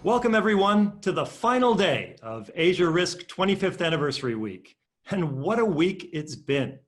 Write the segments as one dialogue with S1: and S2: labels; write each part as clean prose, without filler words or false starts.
S1: Welcome everyone to the final day of Asia Risk 25th Anniversary Week. And what a week it's been.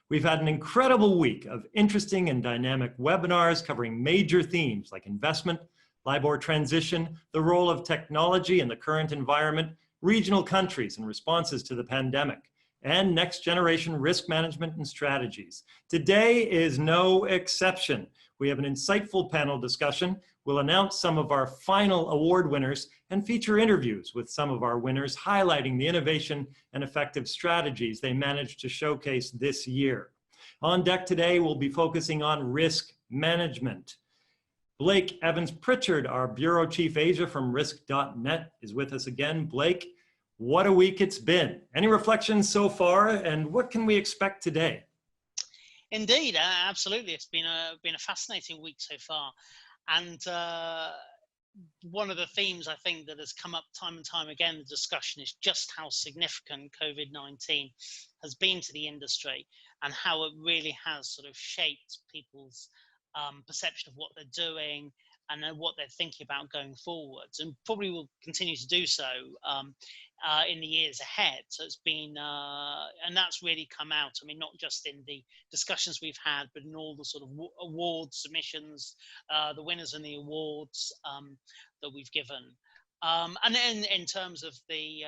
S1: We've had an incredible week of interesting and dynamic webinars covering major themes like investment, LIBOR transition, the role of technology in the current environment, regional countries and responses to the pandemic, and next generation risk management and strategies. Today is no exception. We have an insightful panel discussion. We'll announce some of our final award winners and feature interviews with some of our winners, highlighting the innovation and effective strategies they managed to showcase this year. On deck today, we'll be focusing on risk management. Blake Evans-Pritchard, our Bureau Chief Asia from Risk.net, is with us again. Blake, what a week it's been. Any reflections so far, and what can we expect today?
S2: Indeed, absolutely. It's been a fascinating week so far. And one of the themes I think that has come up time and time again in the discussion is just how significant COVID-19 has been to the industry and how it really has sort of shaped people's perception of what they're doing and then what they're thinking about going forwards, and probably will continue to do so in the years ahead. So it's been, and that's really come out, I mean, not just in the discussions we've had, but in all the sort of award submissions, the winners and the awards that we've given. And then in terms of the,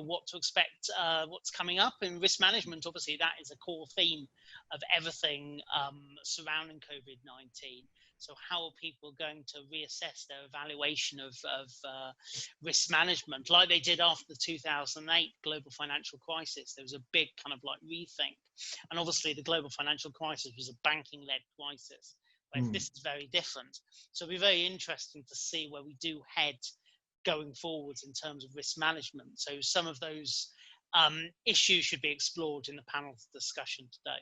S2: what to expect, what's coming up in risk management, obviously that is a core theme of everything surrounding COVID-19. So how are people going to reassess their evaluation of risk management, like they did after the 2008 global financial crisis? There was a big kind of like rethink. And obviously the global financial crisis was a banking-led crisis, whereas this is very different. So it'll be very interesting to see where we do head going forwards in terms of risk management. So some of those issues should be explored in the panel discussion today.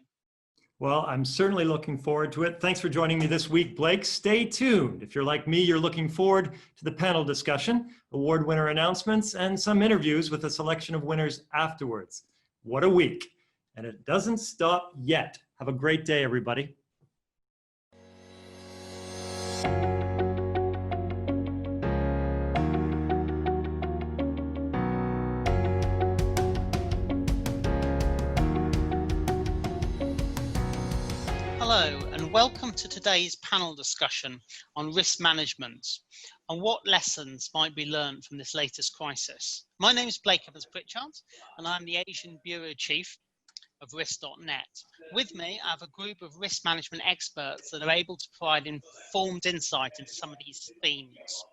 S1: Well, I'm certainly looking forward to it. Thanks for joining me this week, Blake. Stay tuned. If you're like me, you're looking forward to the panel discussion, award winner announcements, and some interviews with a selection of winners afterwards. What a week. And it doesn't stop yet. Have a great day, everybody.
S2: Hello and welcome to today's panel discussion on risk management and what lessons might be learned from this latest crisis. My name is Blake Evans-Pritchard and I'm the Asian Bureau Chief of Risk.net. With me, I have a group of risk management experts that are able to provide informed insight into some of these themes.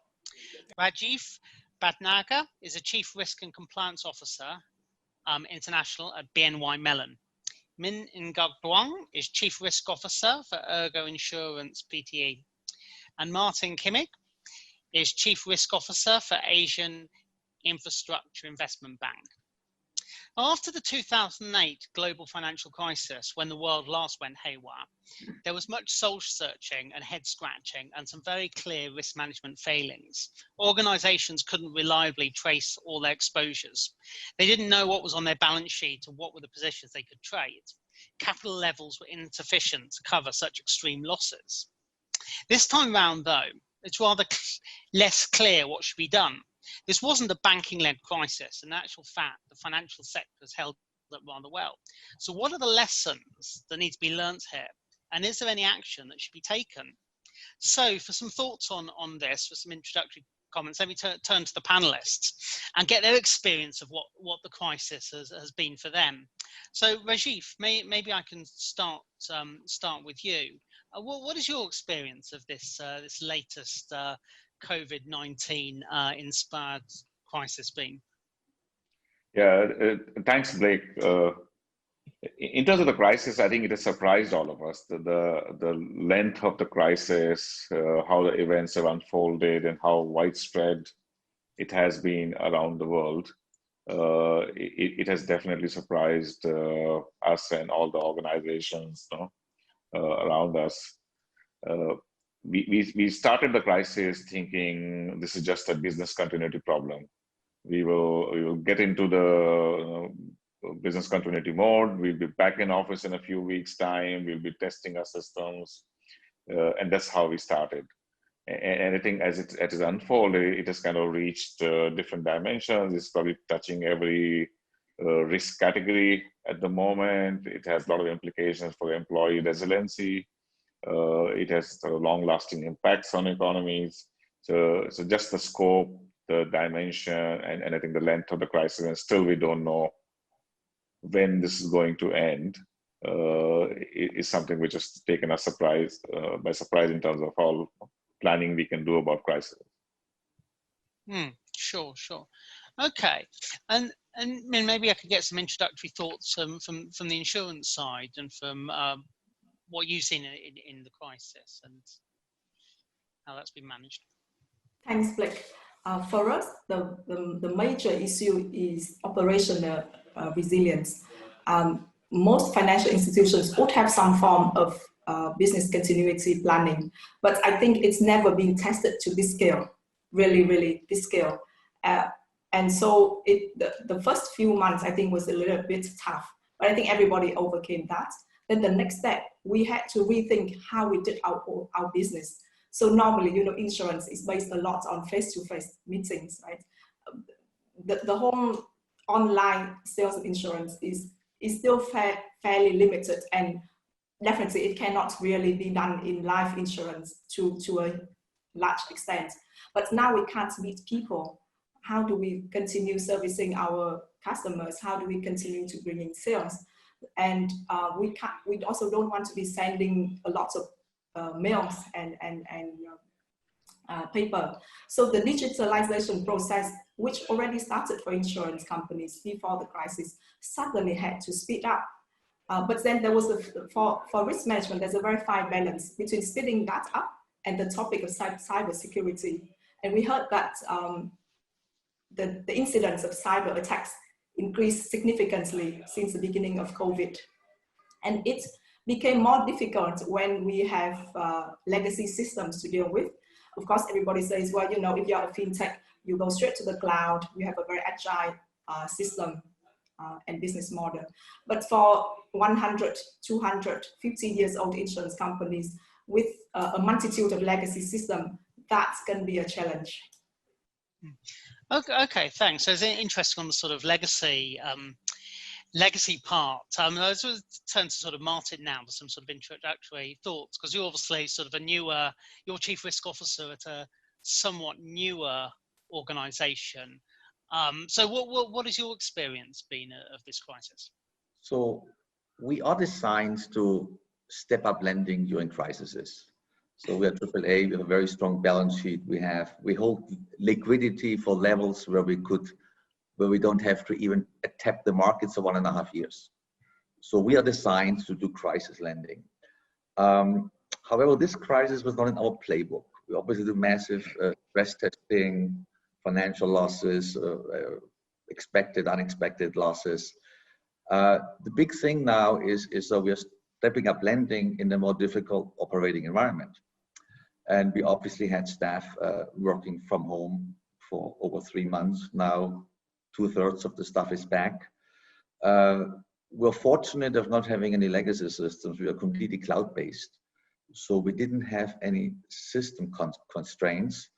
S2: Rajiv Bhatnagar is a Chief Risk and Compliance Officer International at BNY Mellon. Min Ngọc Duong is Chief Risk Officer for Ergo Insurance Pte. And Martin Kimmig is Chief Risk Officer for Asian Infrastructure Investment Bank. After the 2008 global financial crisis, when the world last went haywire, there was much soul searching and head scratching and some very clear risk management failings. Organizations couldn't reliably trace all their exposures. They didn't know what was on their balance sheet or what were the positions they could trade. Capital levels were insufficient to cover such extreme losses. This time round, though, it's rather less clear what should be done. This wasn't a banking-led crisis. In actual fact, the financial sector has held up rather well. So what are the lessons that need to be learnt here? And is there any action that should be taken? So for some thoughts on this, for some introductory comments, let me turn to the panelists and get their experience of what the crisis has been for them. So Rajiv, maybe I can start with you. What is your experience of this latest COVID-19 inspired crisis been?
S3: Yeah, thanks, Blake. In terms of the crisis, I think it has surprised all of us. The length of the crisis, how the events have unfolded, and how widespread it has been around the world. It has definitely surprised us and all the organizations around us. We started the crisis thinking this is just a business continuity problem. We will get into the business continuity mode. We'll be back in office in a few weeks' time. We'll be testing our systems, and that's how we started. And I think as it has unfolded, it has kind of reached different dimensions. It's probably touching every risk category at the moment. It has a lot of implications for employee resiliency. It has long-lasting impacts on economies. So just the scope, the dimension, and I think the length of the crisis, and still we don't know when this is going to end, is something which has taken us by surprise in terms of how planning we can do about crisis.
S2: Sure. Okay, and maybe I could get some introductory thoughts from the insurance side and from what you've seen in the crisis and how that's been managed.
S4: Thanks, Blake. For us, the major issue is operational resilience. Most financial institutions would have some form of business continuity planning, but I think it's never been tested to this scale, really this scale. And so the first few months, I think, was a little bit tough, but I think everybody overcame that. Then the next step, we had to rethink how we did our business. So normally, insurance is based a lot on face-to-face meetings, right? The whole online sales of insurance is still fairly limited, and definitely it cannot really be done in life insurance to a large extent. But now we can't meet people. How do we continue servicing our customers? How do we continue to bring in sales? And we also don't want to be sending a lot of mails and paper. So the digitalization process, which already started for insurance companies before the crisis, suddenly had to speed up. But then there was for risk management, there's a very fine balance between speeding that up and the topic of cyber security. And we heard that the incidence of cyber attacks increased significantly since the beginning of COVID. And it became more difficult when we have legacy systems to deal with. Of course, everybody says, well, if you're a fintech, you go straight to the cloud, you have a very agile system and business model. But for 100, 200, 50 years old insurance companies with a multitude of legacy systems, that's going to be a challenge.
S2: Okay, thanks. So it's interesting on the sort of legacy part. I was going to turn to sort of Martin now for some sort of introductory thoughts, because you're obviously sort of you're Chief Risk Officer at a somewhat newer organization. So what has your experience been of this crisis?
S5: So we are designed to step up lending during crises. So we are AAA, we have a very strong balance sheet. We hold liquidity for levels where we don't have to even tap the markets for 1.5 years. So we are designed to do crisis lending. However, this crisis was not in our playbook. We obviously do massive stress testing, financial losses, expected, unexpected losses. The big thing now is that we are stepping up lending in a more difficult operating environment. And we obviously had staff working from home for over 3 months. Now 2/3 of the staff is back. We're fortunate of not having any legacy systems. We are completely cloud-based. So we didn't have any system constraints.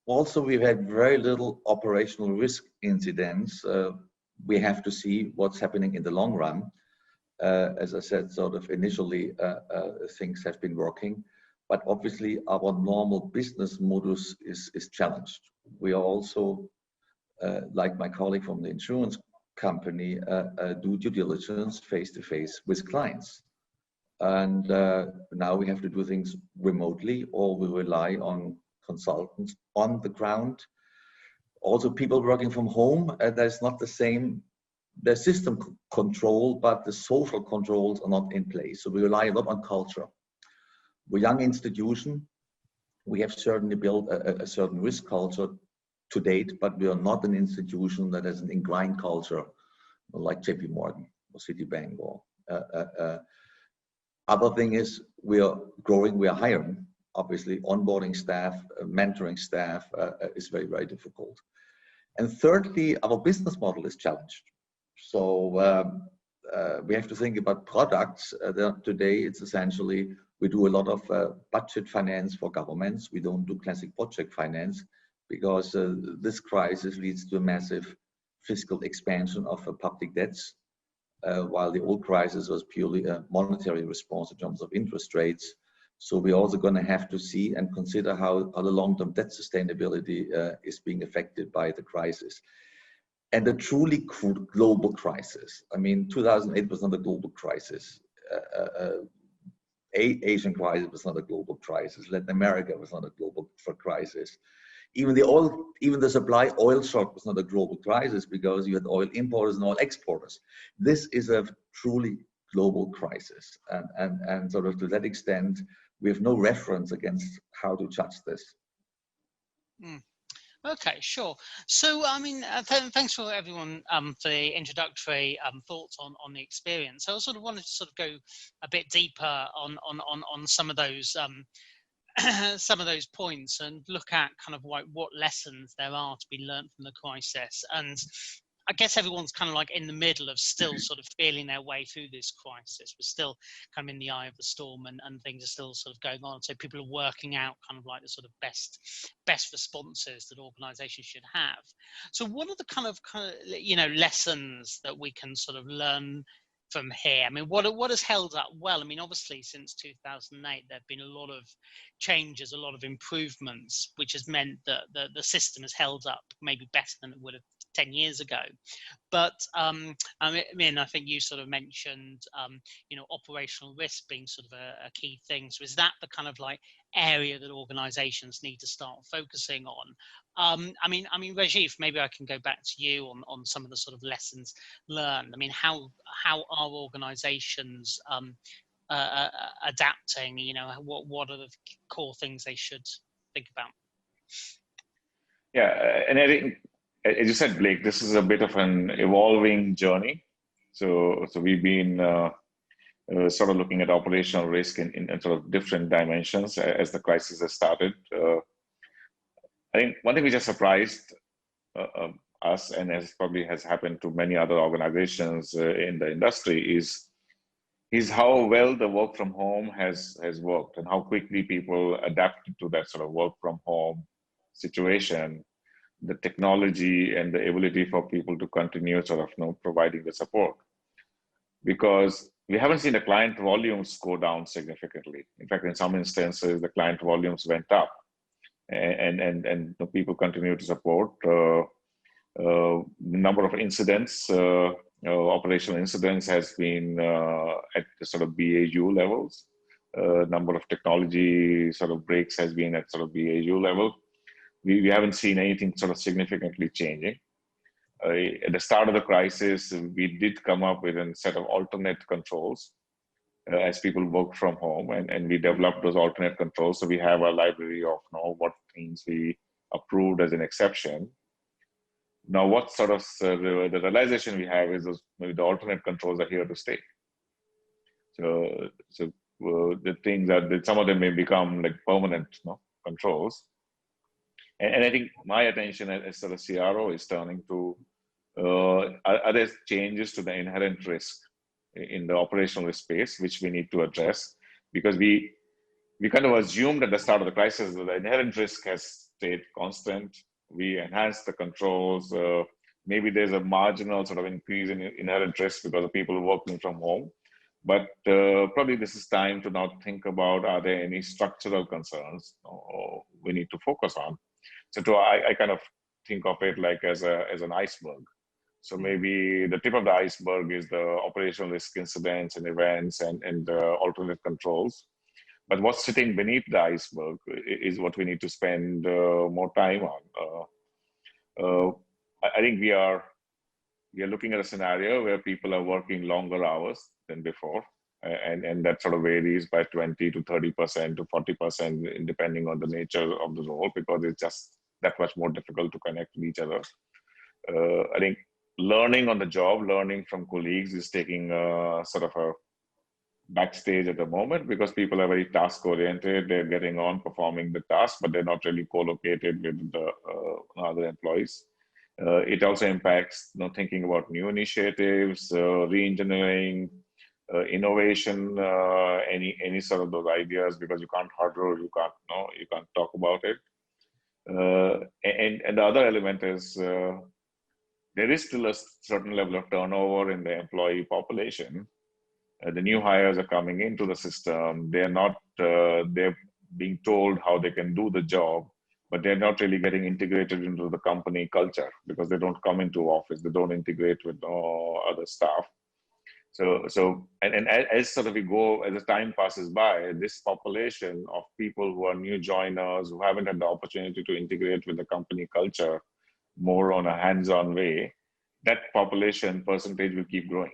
S5: Also, we've had very little operational risk incidents. We have to see what's happening in the long run. As I said, sort of initially, things have been working, but obviously our normal business modus is challenged. We are also, like my colleague from the insurance company, do due diligence face-to-face with clients. And now we have to do things remotely, or we rely on consultants on the ground. Also, people working from home, there's not the same, the system control, but the social controls are not in place. So we rely a lot on culture. We're a young institution. We have certainly built a certain risk culture to date, but we are not an institution that has an ingrained culture like JP Morgan or Citibank. Or other thing is we are growing, we are hiring. Obviously, onboarding staff, mentoring staff is very, very difficult. And thirdly, our business model is challenged. So we have to think about products. Today, it's essentially We do a lot of budget finance for governments. We don't do classic project finance because this crisis leads to a massive fiscal expansion of public debts, while the old crisis was purely a monetary response in terms of interest rates. So we're also going to have to see and consider how the long-term debt sustainability is being affected by the crisis. And a truly global crisis. I mean, 2008 was not a global crisis. Asian crisis was not a global crisis. Latin America was not a global crisis. Even the supply oil shock was not a global crisis because you had oil importers and oil exporters. This is a truly global crisis. And sort of to that extent, we have no reference against how to judge this.
S2: Okay, sure. So, I mean, thanks for everyone for the introductory thoughts on the experience. I sort of wanted to sort of go a bit deeper on some of those some of those points and look at kind of like what lessons there are to be learned from the crisis. And I guess everyone's kind of like in the middle of still sort of feeling their way through this crisis. We're still kind of in the eye of the storm and things are still sort of going on. So people are working out kind of like the sort of best responses that organizations should have. So what are the kind of you know, lessons that we can sort of learn from here? I mean, what has held up well? I mean, obviously since 2008, there have been a lot of changes, a lot of improvements, which has meant that the system has held up maybe better than it would have 10 years ago. But I mean, I think you sort of mentioned, you know, operational risk being sort of a key thing. So is that the kind of like area that organizations need to start focusing on? I mean, Rajiv, maybe I can go back to you on some of the sort of lessons learned. I mean, how are organizations adapting? You know, what are the core things they should think about?
S3: Yeah, and I think, as you said, Blake, this is a bit of an evolving journey. So we've been sort of looking at operational risk in sort of different dimensions as the crisis has started. I think one thing which has surprised us, and as probably has happened to many other organizations in the industry, is how well the work from home has worked and how quickly people adapted to that sort of work from home situation, the technology and the ability for people to continue sort of, you know, providing the support. Because we haven't seen the client volumes go down significantly. In fact, in some instances, the client volumes went up, and the people continue to support. The number of incidents, operational incidents, has been at the sort of BAU levels. Number of technology sort of breaks has been at sort of BAU level. We haven't seen anything sort of significantly changing. At the start of the crisis, we did come up with a set of alternate controls as people work from home, and we developed those alternate controls. So we have a library of, you know, what things we approved as an exception. Now, what sort of the realization we have is those, the alternate controls are here to stay. So the things that some of them may become like permanent, you know, controls. And I think my attention as sort of CRO is turning to are there changes to the inherent risk in the operational space which we need to address, because we kind of assumed at the start of the crisis that the inherent risk has stayed constant. We enhanced the controls. Maybe there's a marginal sort of increase in inherent risk because of people working from home. But probably this is time to now think about, are there any structural concerns or we need to focus on? So I kind of think of it like as an iceberg. So maybe the tip of the iceberg is the operational risk incidents and events and alternate controls. But what's sitting beneath the iceberg is what we need to spend more time on. I think we are looking at a scenario where people are working longer hours than before, and that sort of varies by 20 to 30% to 40%, depending on the nature of the role, because it's just that much more difficult to connect with each other. I think learning on the job, learning from colleagues is taking sort of a backstage at the moment, because people are very task oriented. They're getting on performing the task, but they're not really co-located with the other employees. It also impacts, you know, thinking about new initiatives, re-engineering, innovation, any sort of those ideas, because you can't huddle, you can't talk about it. And the other element is there is still a certain level of turnover in the employee population. The new hires are coming into the system. They're not, they're being told how they can do the job, but they're not really getting integrated into the company culture because they don't come into office. They don't integrate with other staff. And as sort of we go, as the time passes by, this population of people who are new joiners, who haven't had the opportunity to integrate with the company culture more on a hands-on way, that population percentage will keep growing.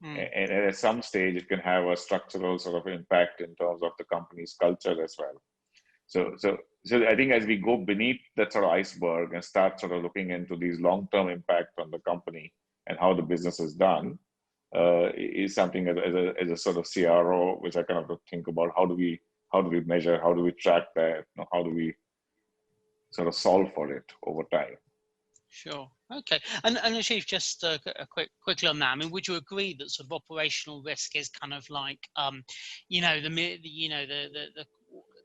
S3: And at some stage, it can have a structural sort of impact in terms of the company's culture as well. So I think as we go beneath that sort of iceberg and start sort of looking into these long-term impact on the company and how the business is done, is something as a sort of CRO, which I kind of think about how do we measure, how do we track that, how do we sort of solve for it over time.
S2: Sure. Okay. And Ashish, just quickly on that. I mean, would you agree that sort of operational risk is kind of like,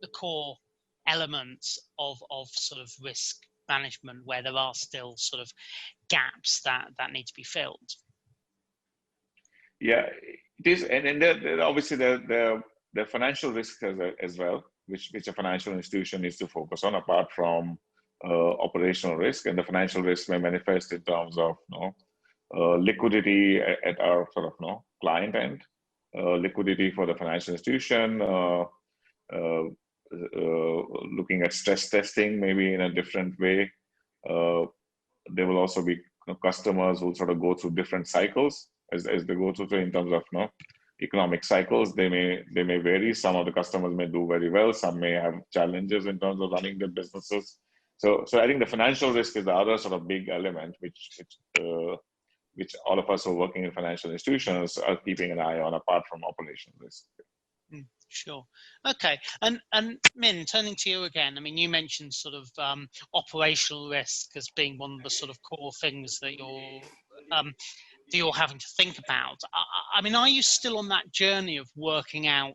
S2: the core elements of sort of risk management, where there are still sort of gaps that need to be filled?
S3: Yeah, it is, and there obviously the financial risks as well, which a financial institution needs to focus on apart from operational risk. And the financial risk may manifest in terms of liquidity at our sort of client end, liquidity for the financial institution, looking at stress testing maybe in a different way. There will also be customers who sort of go through different cycles as they go through in terms of economic cycles. They may vary. Some of the customers may do very well. Some may have challenges in terms of running their businesses. So I think the financial risk is the other sort of big element which all of us who are working in financial institutions are keeping an eye on, apart from operational risk.
S2: Sure. Okay. And Min, turning to you again, I mean, you mentioned sort of operational risk as being one of the sort of core things that you're having to think about. I mean, are you still on that journey of working out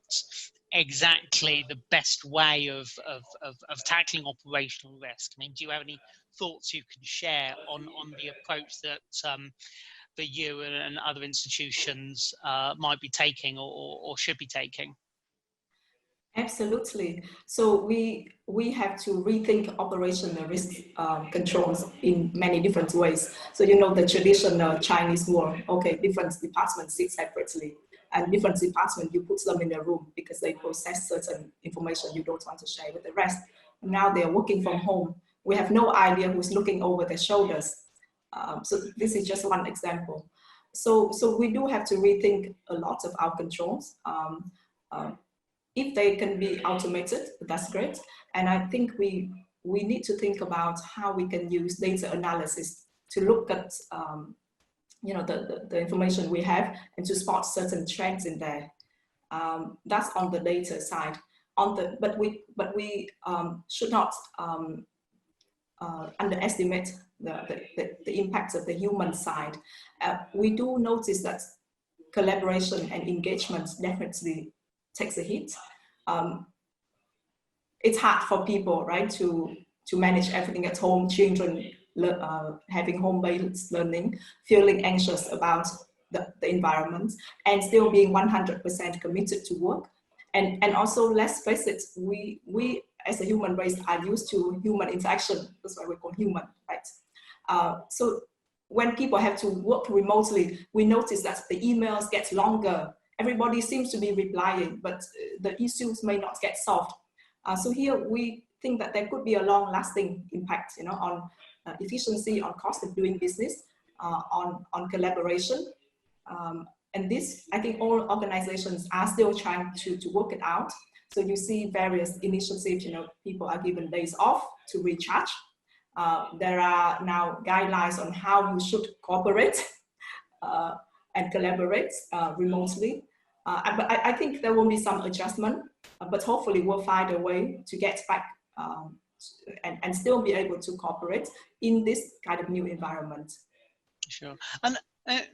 S2: exactly the best way of tackling operational risk? I mean, do you have any thoughts you can share on the approach that you and other institutions might be taking or should be taking?
S4: Absolutely. So we have to rethink operational risk controls in many different ways. So the traditional Chinese wall, okay, different departments sit separately, and different departments you put them in a room because they process certain information you don't want to share with the rest. Now they're working from home. We have no idea who's looking over their shoulders. So this is just one example. So we do have to rethink a lot of our controls. If they can be automated, that's great. And I think we need to think about how we can use data analysis to look at the information we have and to spot certain trends in there. That's on the data side. But we should not underestimate the impact of the human side. We do notice that collaboration and engagement definitely takes a hit. It's hard for people, right, to manage everything at home, children having home-based learning, feeling anxious about the environment, and still being 100% committed to work. And also, let's face it, we as a human race are used to human interaction. That's why we call human, right? So when people have to work remotely, we notice that the emails get longer. Everybody seems to be replying, but the issues may not get solved. So here we think that there could be a long-lasting impact, on efficiency, on cost of doing business, on collaboration. And this, I think all organizations are still trying to work it out. So you see various initiatives, people are given days off to recharge. There are now guidelines on how you should cooperate and collaborate remotely. But I think there will be some adjustment, but hopefully we'll find a way to get back and still be able to cooperate in this kind of new environment.
S2: Sure. And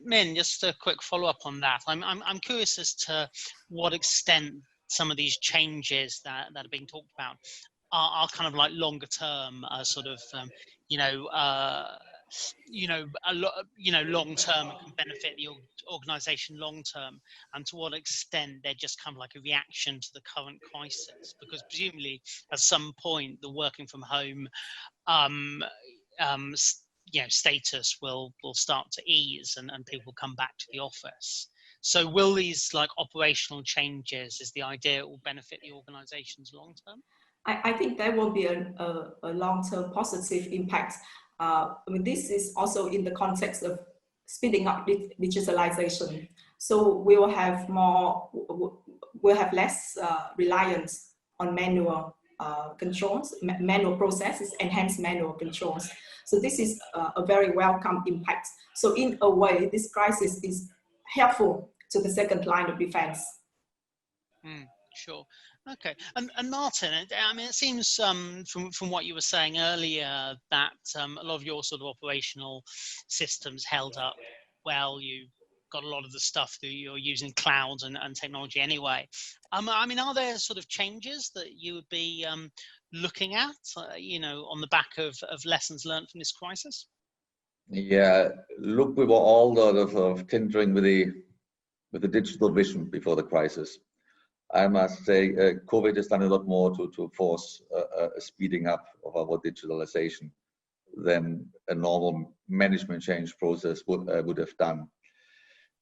S2: Min, just a quick follow-up on that. I'm curious as to what extent some of these changes that are being talked about are kind of like longer term, sort of, long term and can benefit the organization long term, and to what extent they're just kind of like a reaction to the current crisis, because presumably at some point the working from home status will start to ease and people come back to the office. So will these like operational changes, is the idea it will benefit the organizations long term?
S4: I think there will be a long-term positive impact. This is also in the context of speeding up digitalization. So we will have less reliance on manual controls, manual processes, enhanced manual controls. So this is a very welcome impact. So in a way, this crisis is helpful to the second line of defense.
S2: Sure. Okay. And Martin, I mean, it seems from what you were saying earlier that a lot of your sort of operational systems held up well. You got a lot of the stuff that you're using clouds and technology anyway. I mean, are there sort of changes that you would be looking at, on the back of lessons learned from this crisis?
S5: Yeah, look, we were all sort of tinkering with the digital vision before the crisis. I must say, COVID has done a lot more to force a speeding up of our digitalization than a normal management change process would have done.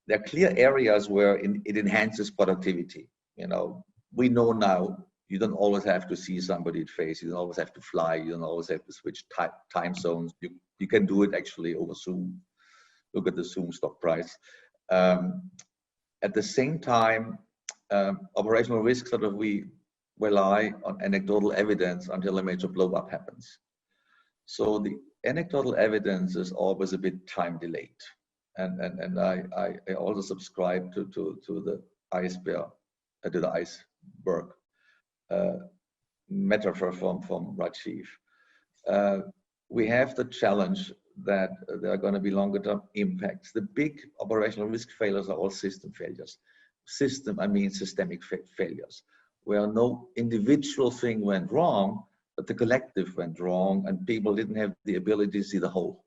S5: There are clear areas where it enhances productivity. We know now you don't always have to see somebody at face. You don't always have to fly. You don't always have to switch time zones. You can do it actually over Zoom. Look at the Zoom stock price. At the same time, operational risk sort of we rely on anecdotal evidence until a major blow up happens. So the anecdotal evidence is always a bit time delayed, and I also subscribe to the iceberg metaphor from Rajiv. We have the challenge that there are going to be longer term impacts. The big operational risk failures are all system failures. I mean systemic failures, where no individual thing went wrong, but the collective went wrong and people didn't have the ability to see the whole.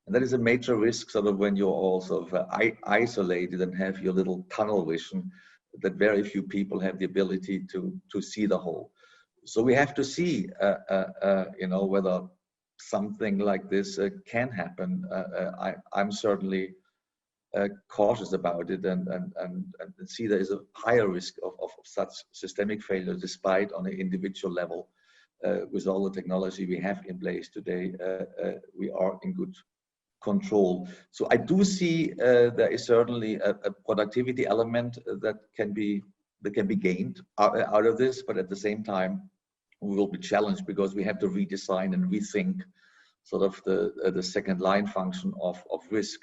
S5: And that is a major risk sort of when you're all sort of isolated and have your little tunnel vision, that very few people have the ability to see the whole. So we have to see, whether something like this can happen. I'm certainly cautious about it and see there is a higher risk of such systemic failure, despite on an individual level, with all the technology we have in place today, we are in good control. So I do see there is certainly a productivity element that can be gained out of this, but at the same time, we will be challenged because we have to redesign and rethink sort of the second line function of risk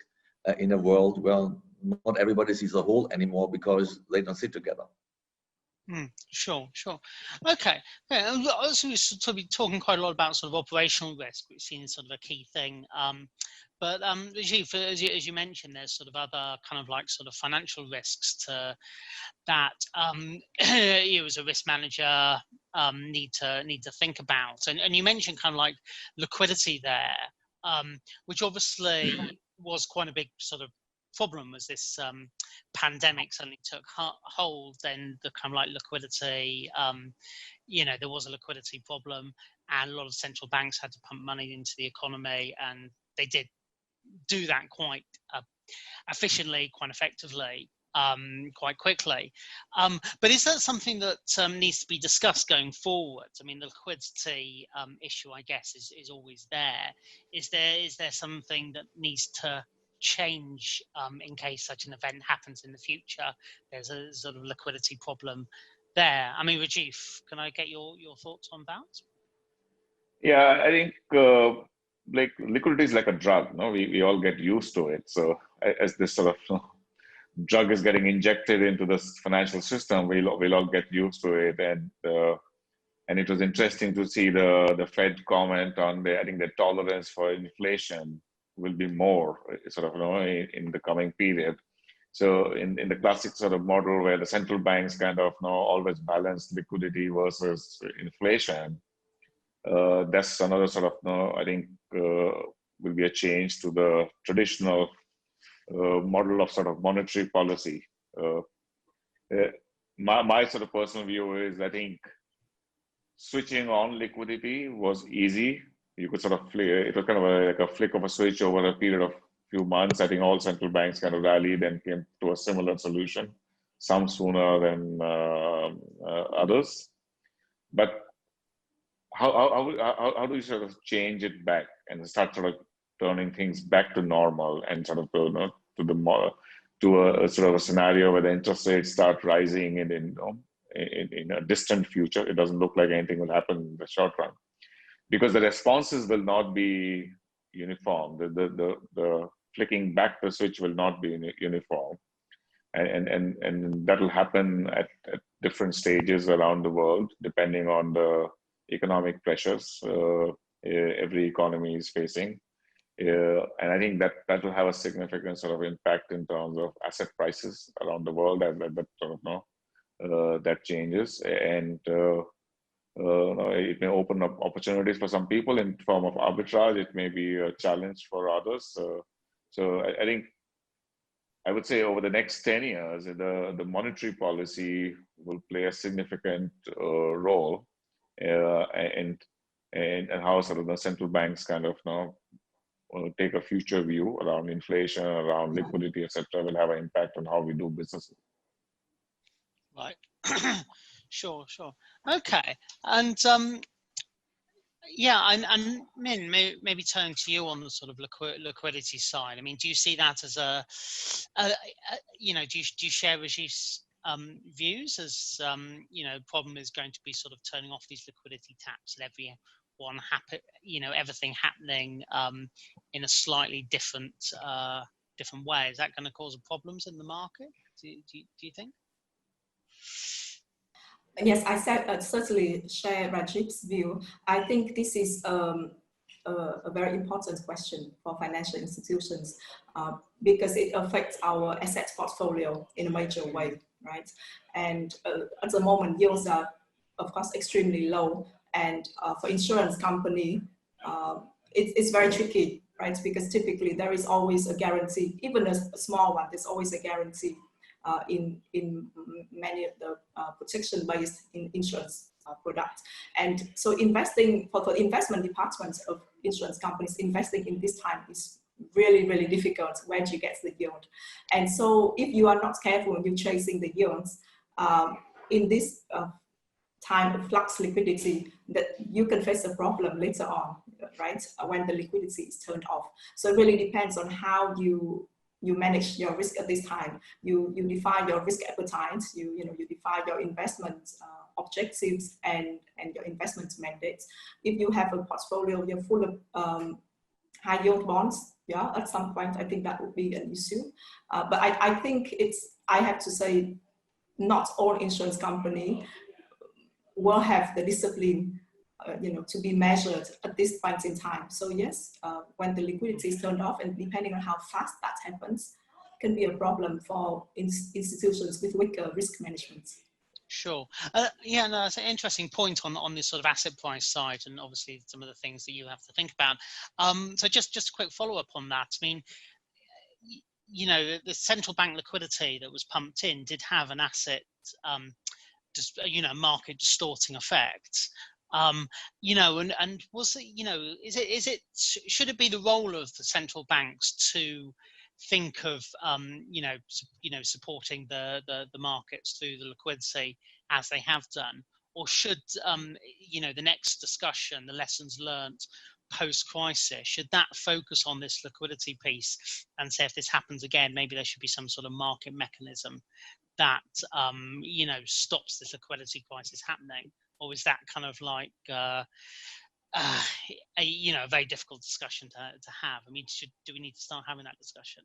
S5: in a world where not everybody sees the whole anymore because they don't sit together.
S2: Sure. Okay. Yeah, also we've sort of been talking quite a lot about sort of operational risk, which seems sort of a key thing. But Rajiv, as you mentioned, there's sort of other kind of like sort of financial risks to that you as a risk manager need to think about. And you mentioned kind of like liquidity there, which obviously was quite a big sort of problem as this pandemic suddenly took hold. Then the kind of like liquidity, there was a liquidity problem, and a lot of central banks had to pump money into the economy, and they did do that quite efficiently, quite effectively, quite quickly. But is that something that needs to be discussed going forward? I mean, the liquidity issue, I guess, is always there. Is there something that needs to change in case such an event happens in the future? There's a sort of liquidity problem there. I mean, Rajiv, can I get your thoughts on that?
S3: Yeah, I think like liquidity is like a drug. No, we all get used to it. So as this sort of drug is getting injected into the financial system, we'll all get used to it. And it was interesting to see the Fed comment on I think the tolerance for inflation will be more sort of, in the coming period. So in the classic sort of model where the central banks kind of always balance liquidity versus inflation, that's another sort of, I think, will be a change to the traditional model of sort of monetary policy. My sort of personal view is, I think switching on liquidity was easy. You could sort of it was kind of like a flick of a switch over a period of few months. I think all central banks kind of rallied and came to a similar solution, some sooner than others. But how do you sort of change it back and start sort of turning things back to normal and sort of to a sort of a scenario where the interest rates start rising in a distant future? It doesn't look like anything will happen in the short run, because the responses will not be uniform. The flicking back the switch will not be uniform, and that will happen at different stages around the world depending on the economic pressures every economy is facing. And I think that will have a significant sort of impact in terms of asset prices around the world as that sort of that changes, and it may open up opportunities for some people in form of arbitrage. It may be a challenge for others. So I think I would say over the next 10 years, the monetary policy will play a significant role, and how sort of the central banks kind of take a future view around inflation, around liquidity, etc., will have an impact on how we do business.
S2: Right. Sure. Okay. And yeah, and Min, maybe turning to you on the sort of liquidity side. I mean, do you see that as do you share Rajiv's views as problem is going to be sort of turning off these liquidity taps and everything happening in a slightly different way? Is that going to cause problems in the market? Do you think?
S4: Yes, I certainly share Rajiv's view. I think this is a very important question for financial institutions because it affects our asset portfolio in a major way, right? And at the moment, yields are, of course, extremely low. And for insurance company, it's very tricky, right? Because typically there is always a guarantee, even a small one, there's always a guarantee in many of the protection-based insurance products. And so investing, for the investment departments of insurance companies, investing in this time is really, really difficult. Where do you get the yield? And so if you are not careful and you're chasing the yields, in this time of flux liquidity, that you can face a problem later on, right? When the liquidity is turned off. So it really depends on how you manage your risk at this time. You define your risk appetite, you define your investment objectives and your investment mandates. If you have a portfolio, you're full of high yield bonds, yeah, at some point I think that would be an issue. But I think I have to say, not all insurance company will have the discipline to be measured at this point in time. So yes, when the liquidity is turned off, and depending on how fast that happens, can be a problem for institutions with weaker risk management.
S2: Sure. Yeah, no, that's an interesting point on this sort of asset price side, and obviously some of the things that you have to think about. So just a quick follow-up on that. I mean, the central bank liquidity that was pumped in did have an asset, market distorting effect. And was it, should it be the role of the central banks to think of supporting the markets through the liquidity as they have done, or should the next discussion, the lessons learned post-crisis, should that focus on this liquidity piece and say, if this happens again, maybe there should be some sort of market mechanism that stops this liquidity crisis happening? Or is that kind of like a very difficult discussion to have? I mean, do we need to start having that discussion?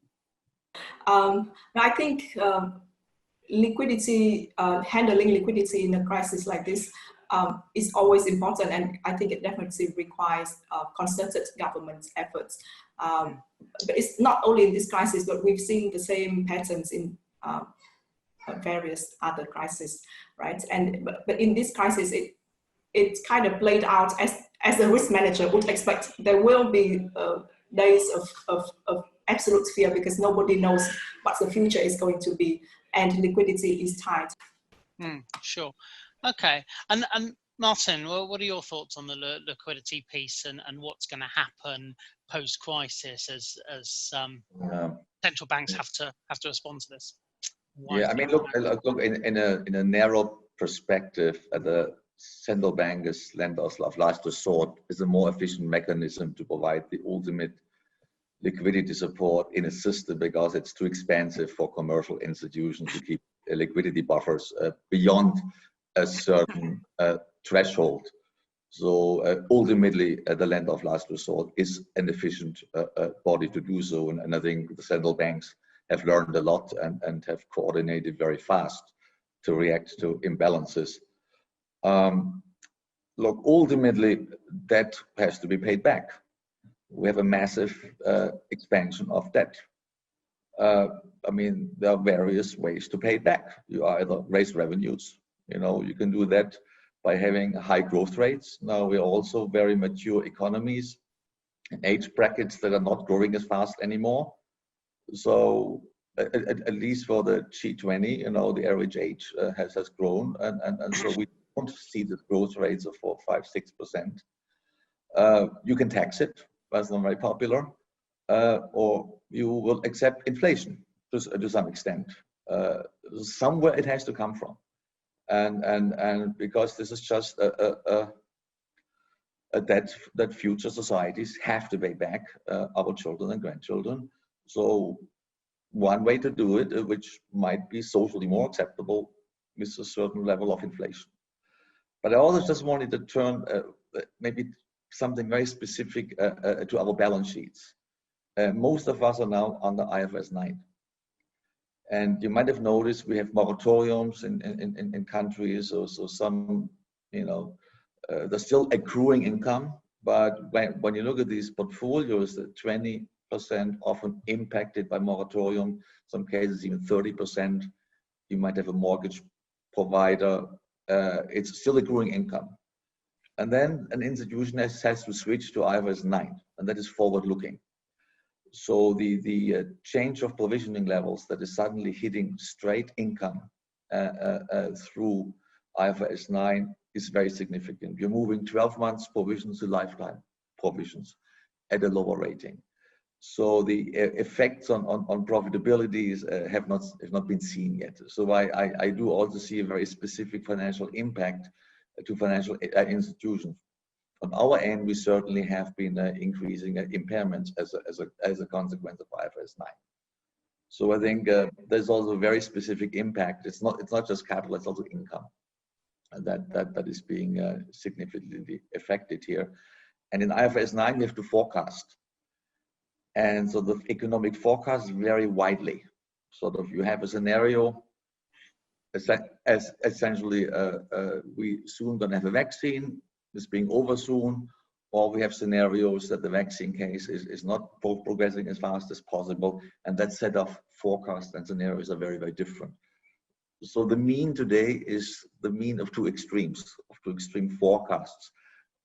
S4: I think liquidity, handling liquidity in a crisis like this, is always important, and I think it definitely requires concerted government efforts. But it's not only in this crisis, but we've seen the same patterns in various other crises, right? And but in this crisis, it kind of played out as a risk manager would expect. There will be days of absolute fear because nobody knows what the future is going to be, and liquidity is tight.
S2: Sure. Okay. And Martin, well, what are your thoughts on the liquidity piece and what's going to happen post-crisis as central banks have to respond to this?
S5: Yeah, I mean, look in a narrow perspective, the central bank as lenders of last resort is a more efficient mechanism to provide the ultimate liquidity support in a system, because it's too expensive for commercial institutions to keep liquidity buffers beyond a certain threshold. So ultimately, the lender of last resort is an efficient body to do so, and I think the central banks have learned a lot and have coordinated very fast to react to imbalances. Look, ultimately, debt has to be paid back. We have a massive expansion of debt. I mean, there are various ways to pay it back. You either raise revenues, you can do that by having high growth rates. Now we're also very mature economies in age brackets that are not growing as fast anymore. So at least for the G20, the average age has grown, and so we don't see the growth rates of 4, 5, 6%. You can tax it, that's not very popular, or you will accept inflation to some extent. Somewhere it has to come from, and because this is just a debt that future societies have to pay back our children and grandchildren. So one way to do it, which might be socially more acceptable, is a certain level of inflation. But I also just wanted to turn maybe something very specific to our balance sheets. Most of us are now under IFRS 9. And you might have noticed we have moratoriums in countries, so some, they're still accruing income. But when you look at these portfolios, 20% often impacted by moratorium, some cases even 30%. You might have a mortgage provider, it's still accruing income. And then an institution has to switch to IFRS 9, and that is forward-looking. So the change of provisioning levels that is suddenly hitting straight income through IFRS 9 is very significant. You're moving 12 months provisions to lifetime provisions at a lower rating. So the effects on profitabilities have not been seen yet. So I do also see a very specific financial impact to financial institutions. On our end, we certainly have been increasing impairments as a consequence of IFRS 9. So I think there's also a very specific impact. It's not just capital; it's also income that is being significantly affected here. And in IFRS 9, you have to forecast, and so the economic forecasts vary widely. Sort of, you have a scenario as essentially we soon gonna have a vaccine. This being over soon, or we have scenarios that the vaccine case is not progressing as fast as possible, and that set of forecasts and scenarios are very, very different. So the mean today is the mean of two extremes, of two extreme forecasts,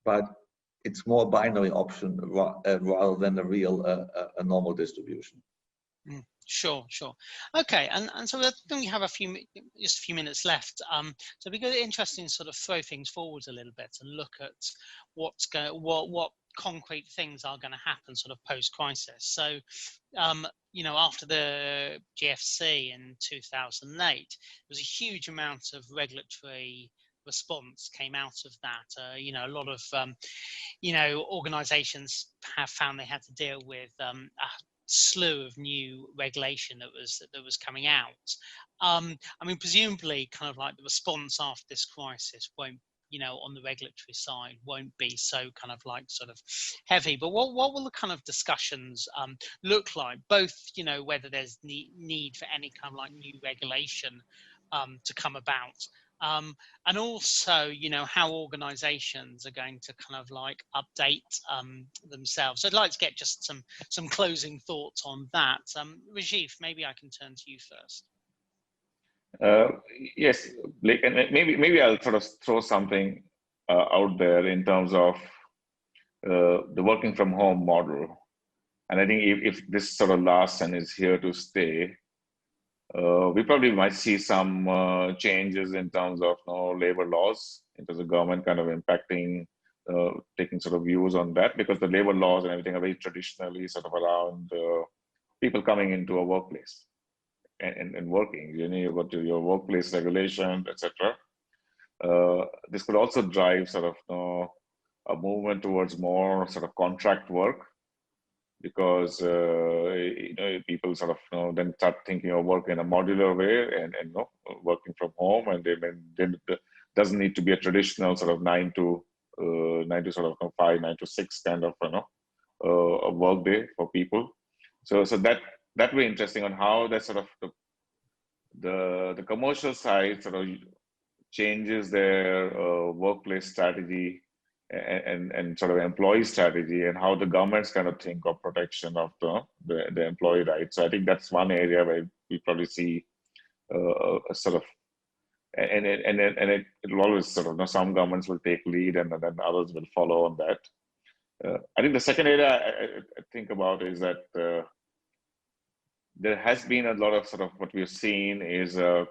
S5: but it's more a binary option rather than a real a normal distribution.
S2: Sure. Okay, and so I think we have just a few minutes left. So it'd be interesting to sort of throw things forward a little bit and look at what concrete things are going to happen sort of post-crisis. So, after the GFC in 2008, there was a huge amount of regulatory response came out of that. A lot of organizations have found they had to deal with a slew of new regulation that was coming out. Presumably kind of like the response after this crisis won't, on the regulatory side, won't be so kind of like sort of heavy. But what will the kind of discussions look like? Both, whether there's need for any kind of like new regulation to come about, and also, you know, how organizations are going to kind of like update themselves. So I'd like to get just some closing thoughts on that. Rajiv, maybe I can turn to you first.
S3: Yes, Blake, and maybe I'll sort of throw something out there in terms of the working from home model. And I think if this sort of lasts and is here to stay, we probably might see some changes in terms of labor laws, in terms of government kind of impacting, taking sort of views on that, because the labor laws and everything are very traditionally sort of around people coming into a workplace and working. You know, you go to your workplace regulation, etc. This could also drive sort of a movement towards more sort of contract work, because you know, people sort of then start thinking of work in a modular way and working from home, and then it doesn't need to be a traditional sort of 9 to sort of 5, 9 to 6 kind of a work day for people. So that way interesting on how that sort of the commercial side sort of changes their workplace strategy and sort of employee strategy, and how the governments kind of think of protection of the employee rights. So I think that's one area where we probably see a sort of, and it will always sort of, some governments will take lead and then others will follow on that. I think the second area I think about is that there has been a lot of sort of what we've seen is a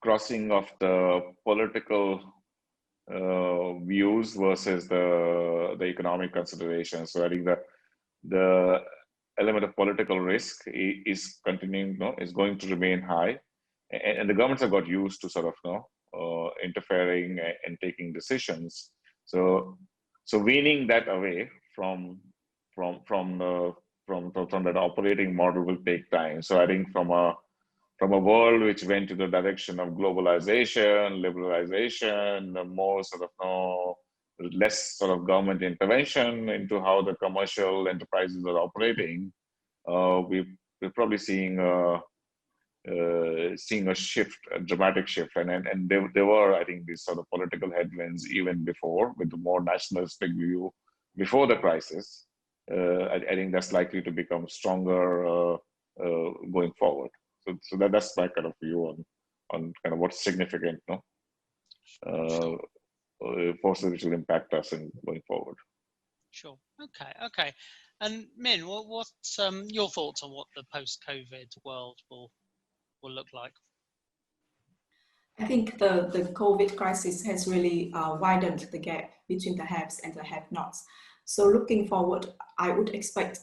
S3: crossing of the political views versus the economic considerations. So I think that the element of political risk is continuing, is going to remain high, and the governments have got used to sort of interfering and taking decisions. So weaning that away from that operating model will take time. So I think from a world which went to the direction of globalization, liberalization, more sort of less sort of government intervention into how the commercial enterprises are operating, we're probably seeing a shift, a dramatic shift, and there were, I think, these sort of political headwinds even before, with the more nationalistic view before the crisis. I think that's likely to become stronger going forward. So that's my kind of view on kind of what's significant, forces which will impact us in going forward.
S2: Sure. Okay. And Min, what's your thoughts on what the post-COVID world will look like?
S4: I think the COVID crisis has really widened the gap between the haves and the have-nots. So looking forward, I would expect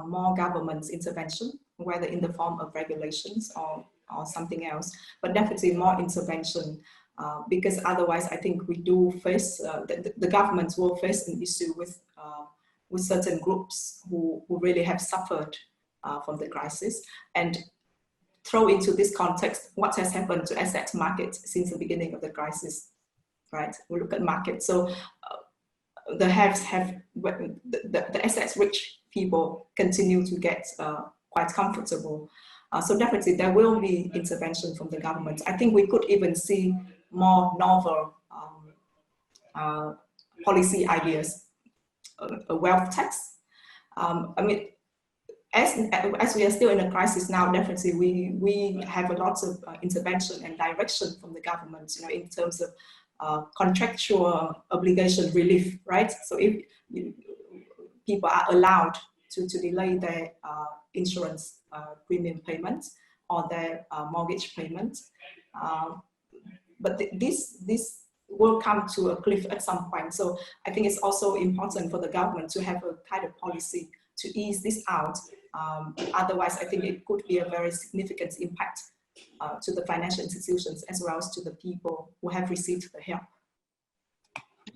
S4: more government intervention, whether in the form of regulations or something else, but definitely more intervention, because otherwise I think we do face, the governments will face an issue with certain groups who really have suffered from the crisis. And throw into this context what has happened to asset markets since the beginning of the crisis, right? We look at markets. So the haves have, the assets rich people continue to get quite comfortable. So definitely there will be intervention from the government. I think we could even see more novel policy ideas, a wealth tax. I mean, as we are still in a crisis now, definitely we have a lot of intervention and direction from the government, in terms of contractual obligation relief, right? So if people are allowed to delay their insurance premium payments or their mortgage payments, but this will come to a cliff at some point. So I think it's also important for the government to have a kind of policy to ease this out. Otherwise, I think it could be a very significant impact to the financial institutions as well as to the people who have received the help.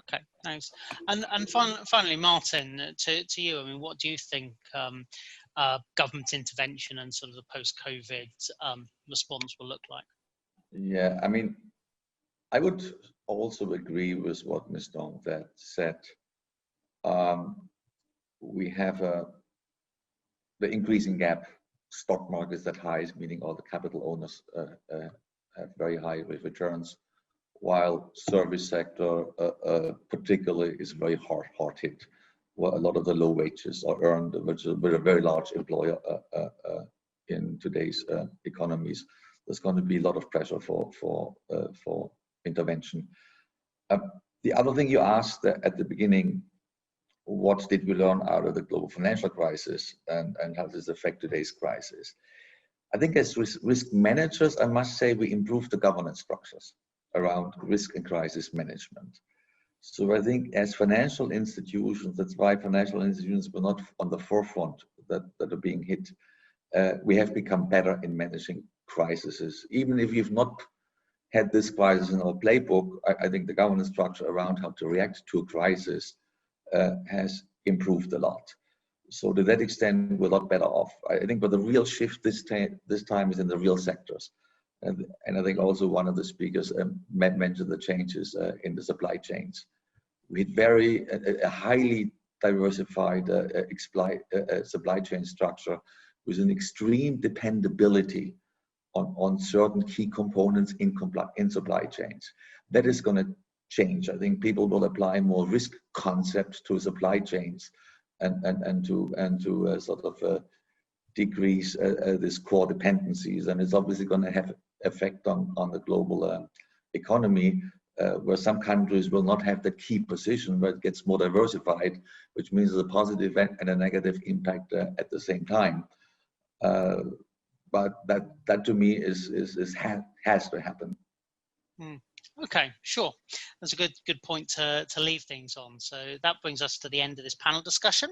S2: Okay, thanks. And finally, Martin, to you. I mean, what do you think government intervention and sort of the post-COVID response will look like?
S5: Yeah, I mean, I would also agree with what Ms. Dong said. We have the increasing gap. Stock markets that high, meaning all the capital owners have very high returns. while service sector particularly is very hard hit, where a lot of the low wages are earned, which is a very large employer in today's economies. There's going to be a lot of pressure for intervention. The other thing you asked at the beginning, what did we learn out of the global financial crisis, and how does this affect today's crisis? I think as risk managers, I must say we improved the governance structures around risk and crisis management. So I think as financial institutions, that's why financial institutions were not on the forefront that are being hit. We have become better in managing crises. Even if you've not had this crisis in our playbook, I think the governance structure around how to react to a crisis has improved a lot. So to that extent, we're a lot better off. I think, but the real shift this time is in the real sectors. And I think also one of the speakers mentioned the changes in the supply chains. We had a highly diversified supply chain structure with an extreme dependability on certain key components in supply chains. That is going to change. I think people will apply more risk concepts to supply chains and to sort of decrease this core dependencies, and it's obviously going to have effect on the global economy, where some countries will not have the key position, but it gets more diversified, which means there's a positive and a negative impact at the same time. But that to me has to happen.
S2: Okay, sure. That's a good point to leave things on. So that brings us to the end of this panel discussion.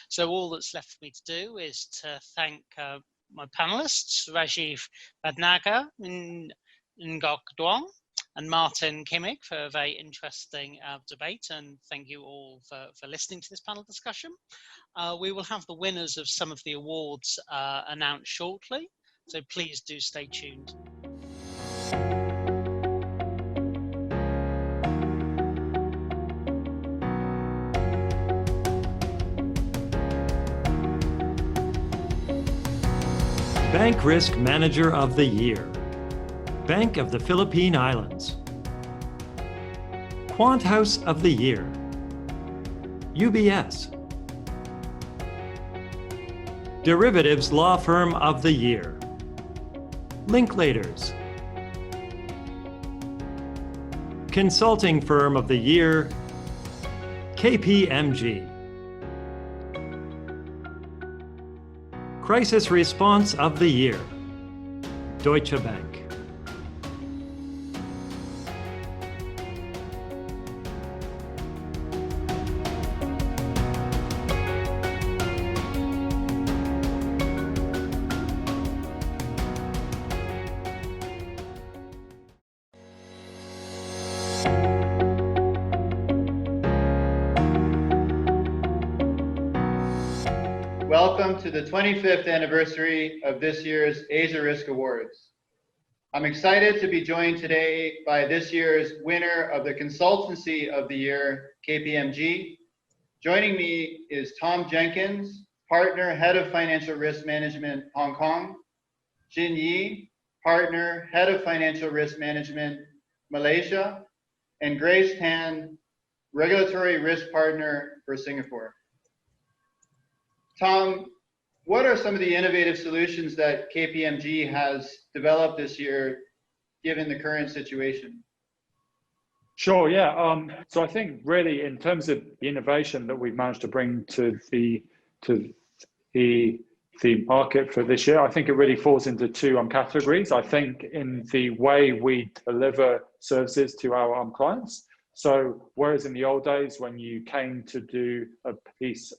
S2: So all that's left for me to do is to thank my panelists, Rajiv Bhatnagar, Ngoc Duong, and Martin Kimmig for a very interesting debate. And thank you all for listening to this panel discussion. We will have the winners of some of the awards announced shortly. So please do stay tuned.
S1: Bank Risk Manager of the Year, Bank of the Philippine Islands. Quant House of the Year, UBS. Derivatives Law Firm of the Year, Linklaters. Consulting Firm of the Year, KPMG. Crisis Response of the Year, Deutsche Bank.
S6: Welcome to the 25th anniversary of this year's Asia Risk Awards. I'm excited to be joined today by this year's winner of the Consultancy of the Year, KPMG. Joining me is Tom Jenkins, Partner, Head of Financial Risk Management, Hong Kong, Jin Yi, Partner, Head of Financial Risk Management, Malaysia, and Grace Tan, Regulatory Risk Partner for Singapore. Tom, what are some of the innovative solutions that KPMG has developed this year, given the current situation?
S7: Sure, yeah. So I think really in terms of the innovation that we've managed to bring to the market for this year, I think it really falls into two categories. I think in the way we deliver services to our clients. So whereas in the old days when you came to do a piece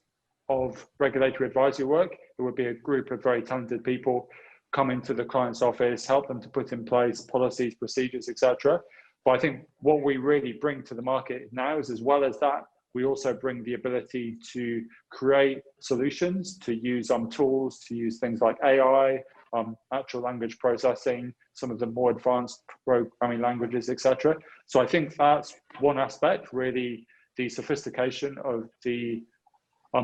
S7: of regulatory advisory work, it would be a group of very talented people come into the client's office, help them to put in place policies, procedures, etc. But I think what we really bring to the market now is, as well as that, we also bring the ability to create solutions, to use tools, to use things like AI, natural language processing, some of the more advanced programming languages, etc. So I think that's one aspect, really the sophistication of the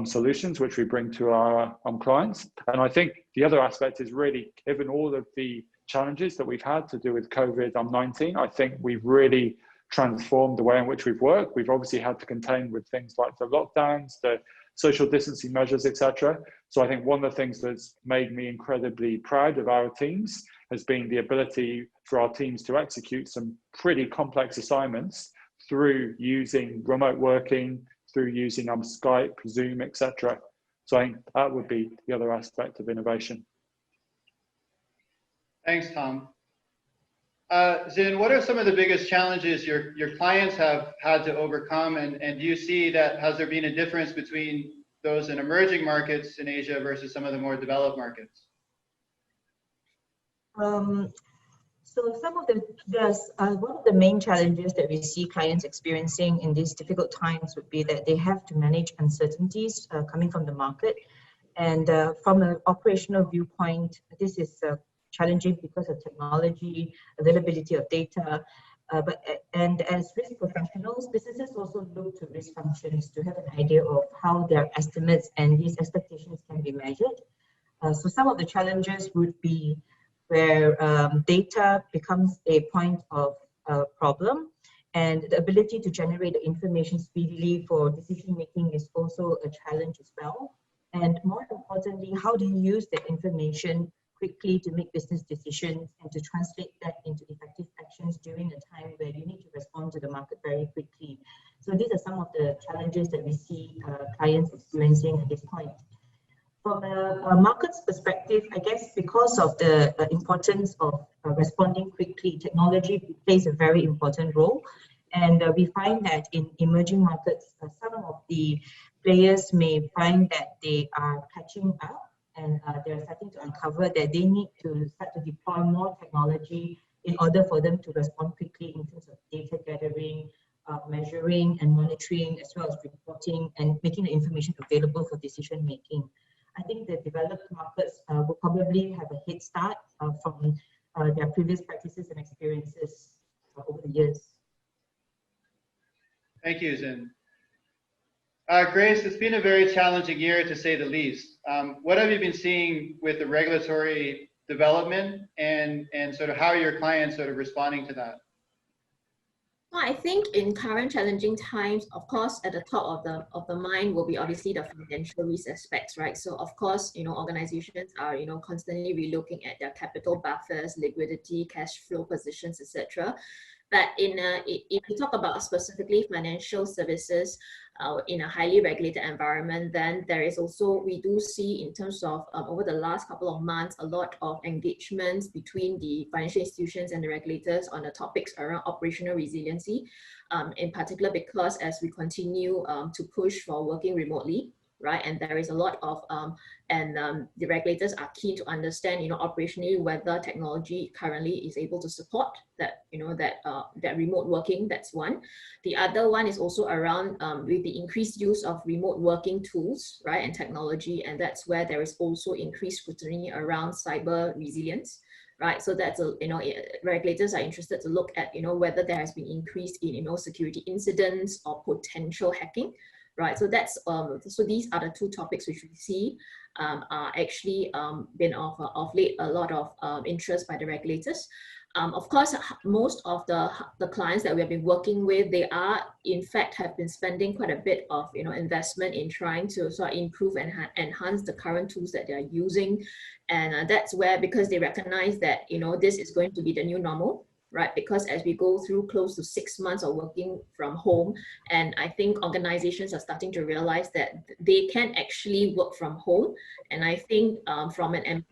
S7: solutions which we bring to our clients. And I think the other aspect is really, given all of the challenges that we've had to do with COVID-19, I think we've really transformed the way in which we've worked. We've obviously had to contain with things like the lockdowns, the social distancing measures, etc. So I think one of the things that's made me incredibly proud of our teams has been the ability for our teams to execute some pretty complex assignments through using remote working, through using Skype, Zoom, etc. So I think that would be the other aspect of innovation.
S6: Thanks, Tom. Zin, what are some of the biggest challenges your clients have had to overcome, and do you see that, has there been a difference between those in emerging markets in Asia versus some of the more developed markets?
S8: So some of one of the main challenges that we see clients experiencing in these difficult times would be that they have to manage uncertainties coming from the market. And from an operational viewpoint, this is challenging because of technology, availability of data. And as risk professionals, businesses also look to risk functions to have an idea of how their estimates and these expectations can be measured. So some of the challenges would be where data becomes a point of problem, and the ability to generate the information speedily for decision making is also a challenge as well. And more importantly, how do you use that information quickly to make business decisions and to translate that into effective actions during a time where you need to respond to the market very quickly. So these are some of the challenges that we see clients experiencing at this point. From a market's perspective, I guess because of the importance of responding quickly, technology plays a very important role. And we find that in emerging markets, some of the players may find that they are catching up, and they're starting to uncover that they need to start to deploy more technology in order for them to respond quickly in terms of data gathering, measuring and monitoring, as well as reporting and making the information available for decision making. I think the developed markets will probably have a head start from their previous practices and experiences over the years.
S6: Thank you, Zin. Grace, it's been a very challenging year to say the least. What have you been seeing with the regulatory development, and sort of how are your clients sort of responding to that?
S9: Well, I think in current challenging times, of course, at the top of the mind will be obviously the financial risk aspects, right? So of course, organizations are, constantly relooking at their capital buffers, liquidity, cash flow positions, etc. But if you talk about specifically financial services in a highly regulated environment, then there is also, we do see in terms of over the last couple of months, a lot of engagements between the financial institutions and the regulators on the topics around operational resiliency, in particular because as we continue to push for working remotely, right? And there is a lot of, the regulators are keen to understand, operationally whether technology currently is able to support that, that remote working. That's one. The other one is also around with the increased use of remote working tools, right, and technology, and that's where there is also increased scrutiny around cyber resilience. Right, so that's regulators are interested to look at whether there has been increase in security incidents or potential hacking. Right, so that's so these are the two topics which we see are actually been of late a lot of interest by the regulators. Of course, most of the clients that we have been working with, they are in fact have been spending quite a bit of investment in trying to sort of improve and enhance the current tools that they are using, and that's where, because they recognize that this is going to be the new normal. Right, because as we go through close to 6 months of working from home, and I think organizations are starting to realize that they can actually work from home. And I think from an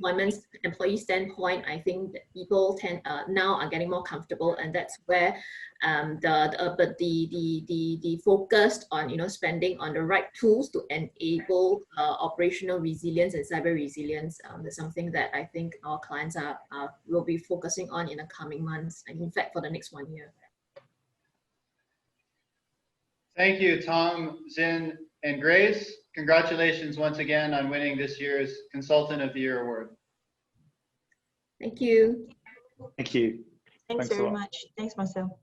S9: employee standpoint, I think that people now are getting more comfortable, and that's where the focus on spending on the right tools to enable operational resilience and cyber resilience is something that I think our clients will be focusing on in the coming months, and in fact for the next 1 year.
S6: Thank you, Tom, Zin, and Grace. Congratulations once again on winning this year's Consultant of the Year award.
S9: Thank you.
S7: Thank you.
S8: Thanks very much. Thanks, Marcel.